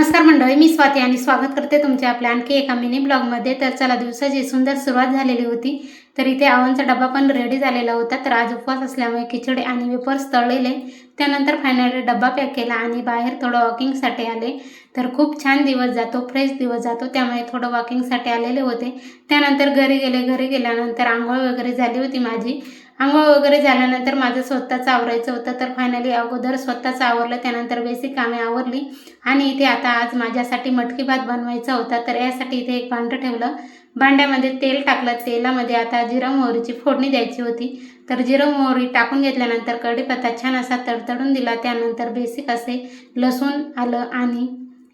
नमस्कार मंडळी, मी स्वाती आणि स्वागत करते तुमचे आपल्या आणखी एका मिनी ब्लॉगमध्ये। तर चला, दिवसाची सुंदर सुरुवात झालेली होती। तर इथे आव्हानचा डबा पण रेडी झालेला होता। तर आज उपवास असल्यामुळे खिचडी आणि वेफर्स तळलेले, त्यानंतर फायनली डबा पॅक केला आणि बाहेर थोडं वॉकिंगसाठी आले। तर खूप छान दिवस जातो, फ्रेश दिवस जातो, त्यामुळे थोडं वॉकिंगसाठी आलेले होते। त्यानंतर घरी गेल्यानंतर आंघोळ वगैरे झाली होती माझी। आंघोळ वगैरे झाल्यानंतर माझं स्वतःचं आवरायचं होतं। तर फायनली अगोदर स्वतःचं आवरलं, त्यानंतर बेसिक कामे आवरली आणि इथे आता आज माझ्यासाठी मटकी भात बनवायचा होता। तर यासाठी इथे एक भांडं ठेवलं, भांड्यामध्ये तेल टाकलं, तेलामध्ये आता जिरा मोहरीची फोडणी द्यायची होती। तर जिरा मोहरी टाकून घेतल्यानंतर कढीपत्ता छान असा तडतडून दिला। त्यानंतर बेसिक असे लसूण, आलं आणि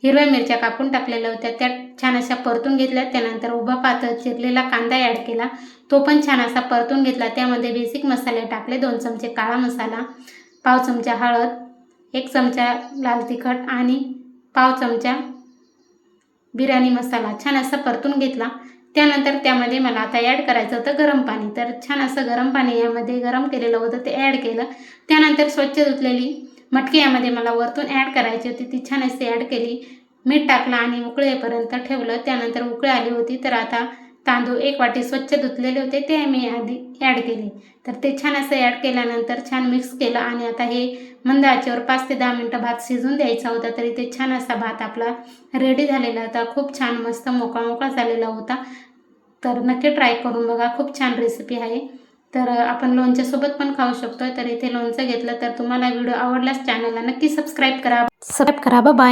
हिरव्या मिरच्या कापून टाकलेल्या होत्या, त्या छान अशा परतून घेतल्या। त्यानंतर उभा पातळ चिरलेला कांदा ॲड केला, तो पण छान असा परतून घेतला। त्यामध्ये बेसिक मसाले टाकले, 2 चमचे काळा मसाला, पाव चमचा हळद, 1 चमचा लाल तिखट आणि पाव चमचा बिर्याणी मसाला छान असा परतून घेतला। त्यानंतर त्यामध्ये मला आता ॲड करायचं होतं गरम पाणी। तर छान असं गरम पाणी यामध्ये गरम केलेलं होतं, ते ॲड केलं। त्यानंतर स्वच्छ धुतलेली मटकी यामध्ये मला वरतून ॲड करायची होती, ती छान अशी ॲड केली। मीठ टाकलं आणि उकळेपर्यंत ठेवलं। त्यानंतर उकळी आली होती, तर आता तांदूळ 1 वाटी स्वच्छ धुतलेले होते, ते मी आधी ॲड केले। तर ते छान असं ॲड केल्यानंतर छान मिक्स केलं आणि आता हे मंद आचेवर 5 ते 10 मिनिटं भात शिजून द्यायचा होता। तर इथे छान असा भात आपला रेडी झालेला होता, खूप छान मस्त मोकळा झालेला होता। तर नक्की ट्राय करून बघा, खूप छान रेसिपी आहे। तर आपण लोणच्यासोबत पण खाऊ शकतो। तर इथे लोणचं घेतलं। तर तुम्हाला व्हिडिओ आवडल्यास चॅनलला नक्की सबस्क्राईब करा। Bye bye.